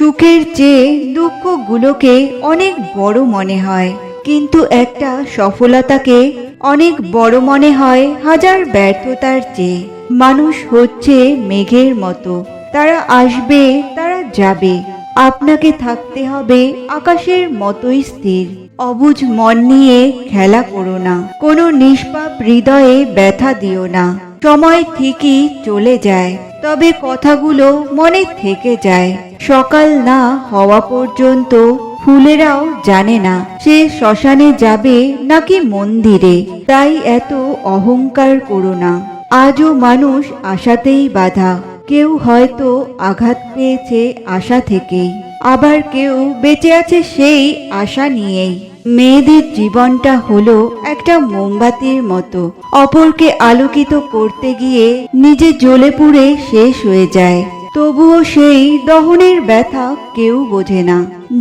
সুখের চেয়ে দুঃখগুলোকে অনেক বড় মনে হয়, কিন্তু একটা সফলতাকে অনেক বড় মনে হয় হাজার ব্যর্থতার চেয়ে। মানুষ হচ্ছে মেঘের মতো, তারা আসবে, তারা যাবে। আপনাকে থাকতে হবে আকাশের মতোই স্থির। অবুঝ মন নিয়ে খেলা করো না, কোনো নিষ্পাপ হৃদয়ে ব্যথা দিও না। সময় ঠিকই চলে যায়, তবে কথাগুলো মনে থেকে যায়। সকাল না হওয়া পর্যন্ত ফুলেরাও জানে না সে শ্মশানে যাবে নাকি মন্দিরে। তাই এত অহংকার করো না। আজও মানুষ আশাতেই বাঁধা। কেউ হয়তো আঘাত পেয়েছে আশা থেকেই, আবার কেউ বেঁচে আছে সেই আশা নিয়েই। মেয়েদের জীবনটা হলো একটা মোমবাতির মতো, অপরকে আলোকিত করতে গিয়ে নিজে জ্বলে পুড়ে শেষ হয়ে যায়। তবুও সেই দহনের ব্যথা কেউ বোঝে না।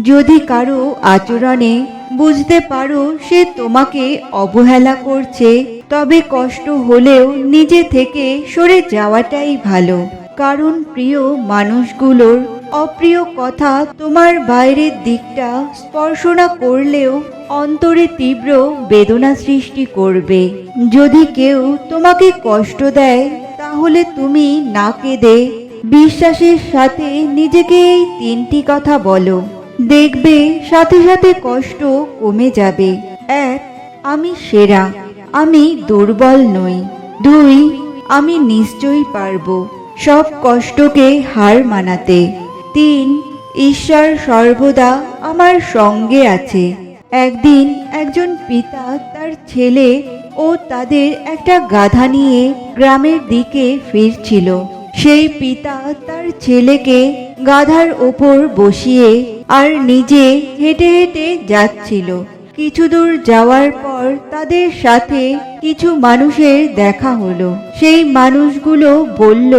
যদি কারো আচরণে বুঝতে পারো সে তোমাকে অবহেলা করছে, তবে কষ্ট হলেও নিজে থেকে সরে যাওয়াটাই ভালো। কারণ প্রিয় মানুষগুলোর অপ্রিয় কথা তোমার বাইরের দিকটা স্পর্শ না করলেও অন্তরে তীব্র বেদনা সৃষ্টি করবে। যদি কেউ তোমাকে কষ্ট দেয়, তাহলে তুমি না কেঁদে বিশ্বাসের সাথে নিজেকে এই তিনটি কথা বলো। দেখবে সাথে সাথে কষ্ট কমে যাবে। 1. আমি সেরা, আমি দুর্বল নই। 2. আমি নিশ্চয়ই পারবো সব কষ্টকে হার মানাতে। 3. ঈশ্বর সর্বদা আমার সঙ্গে আছে। একদিন একজন পিতা তার ছেলে ও তাদের একটা গাধা নিয়ে গ্রামের দিকে ফিরছিল। সেই পিতা তার ছেলেকে গাধার ওপর বসিয়ে আর নিজে হেঁটে হেঁটে যাচ্ছিল। কিছু দূর যাওয়ার পর তাদের সাথে কিছু মানুষের দেখা হলো। সেই মানুষগুলো বলল,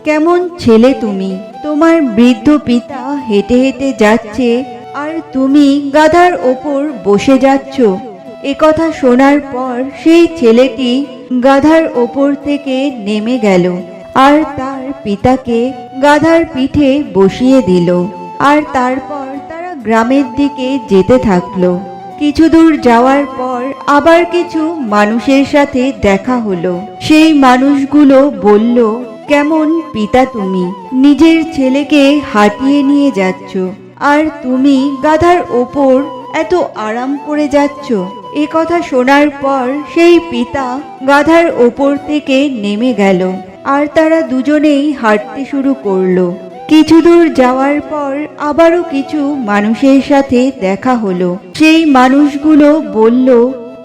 কেমন ছেলে তুমি, তোমার বৃদ্ধ পিতা হেঁটে হেঁটে যাচ্ছে আর তুমি গাধার ওপর বসে যাচ্ছ। একথা শোনার পর সেই ছেলেটি গাধার ওপর থেকে নেমে গেল আর তার পিতাকে গাধার পিঠে বসিয়ে দিল। আর তারপর তারা গ্রামের দিকে যেতে থাকলো। কিছু দূর যাওয়ার পর আবার কিছু মানুষের সাথে দেখা হলো। সেই মানুষগুলো বলল, কেমন পিতা তুমি, নিজের ছেলেকে হাঁটিয়ে নিয়ে যাচ্ছ আর তুমি গাধার ওপর এত আরাম করে যাচ্ছ। এ কথা শোনার পর সেই পিতা গাধার ওপর থেকে নেমে গেল আর তারা দুজনেই হাঁটতে শুরু করলো। কিছু দূর যাওয়ার পর আবারও কিছু মানুষের সাথে দেখা হলো। সেই মানুষগুলো বলল,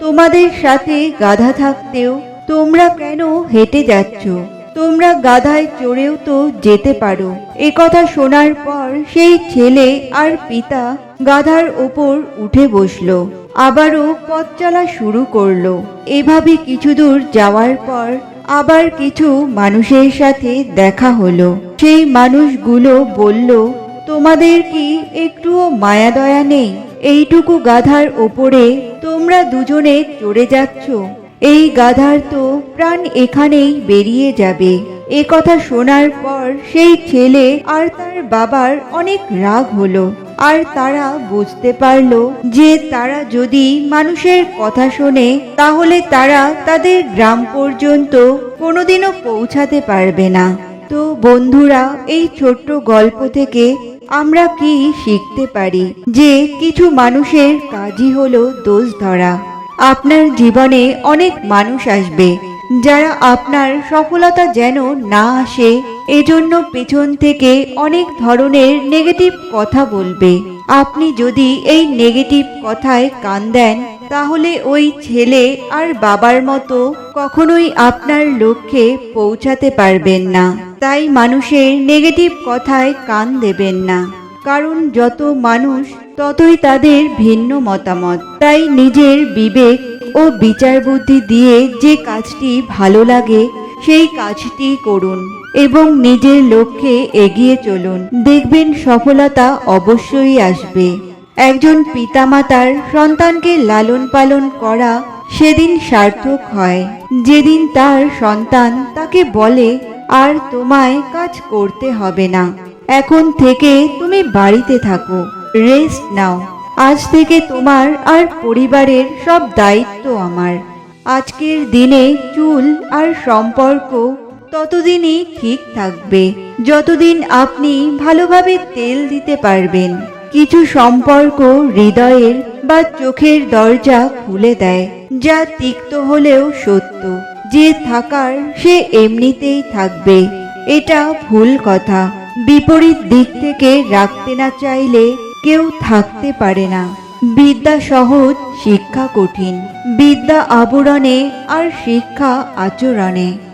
তোমাদের সাথে গাধা থাকতেও তোমরা কেন হেঁটে যাচ্ছ? তোমরা গাধায় চড়েও তো যেতে পারো। এ কথা শোনার পর সেই ছেলে আর পিতা গাধার ওপর উঠে বসলো, আবারও পথ চলা শুরু করলো। এভাবে কিছু দূর যাওয়ার পর আবার কিছু মানুষের সাথে দেখা হলো। সেই মানুষগুলো বলল, তোমাদের কি একটুও মায়া দয়া নেই? এইটুকু গাধার ওপরে তোমরা দুজনে চড়ে যাচ্ছ। এই গাধার তো প্রাণ এখানেই বেরিয়ে যাবে। এ কথা শোনার পর সেই ছেলে আর তার বাবার অনেক রাগ হলো আর তারা বুঝতে পারলো যে তারা যদি মানুষের কথা শোনে তাহলে তারা তাদের গ্রাম পর্যন্ত কোনোদিনও পৌঁছাতে পারবে না। তো বন্ধুরা, এই ছোট্ট গল্প থেকে আমরা কি শিখতে পারি? যে কিছু মানুষের কাজই হলো দোষ ধরা। আপনার জীবনে অনেক মানুষ আসবে যারা আপনার সফলতা যেন না আসে এজন্য পেছন থেকে অনেক ধরনের নেগেটিভ কথা বলবে। আপনি যদি এই নেগেটিভ কথায় কান দেন তাহলে ওই ছেলে আর বাবার মতো কখনোই আপনার লক্ষ্যে পৌঁছাতে পারবেন না। তাই মানুষের নেগেটিভ কথায় কান দেবেন না, কারণ যত মানুষ ততই তাদের ভিন্ন মতামত। তাই নিজের বিবেক ও বিচার বুদ্ধি দিয়ে যে কাজটি ভালো লাগে সেই কাজটি করুন এবং নিজের লক্ষ্যে এগিয়ে চলুন। দেখবেন সফলতা অবশ্যই আসবে। একজন পিতামাতার সন্তানকে লালন পালন করা সেদিন সার্থক হয় যেদিন তার সন্তান তাকে বলে, আর তোমায় কাজ করতে হবে না, এখন থেকে তুমি বাড়িতে থাকো, রেস্ট নাও। আজ থেকে তোমার আর পরিবারের সব দায়িত্ব আমার। আজকের দিনে চুল আর সম্পর্ক ততদিনই ঠিক থাকবে যতদিন আপনি ভালোভাবে তেল দিতে পারবেন। কিছু সম্পর্ক হৃদয়ের বা চোখের দরজা খুলে দেয়, যা তিক্ত হলেও সত্য। যে থাকার সে এমনিতেই থাকবে, এটা ভুল কথা। বিপরীত দিক থেকে রাখতে না চাইলে কেউ থাকতে পারে না। বিদ্যা সহজ, শিক্ষা কঠিন। বিদ্যা আবরণে আর শিক্ষা আচরণে।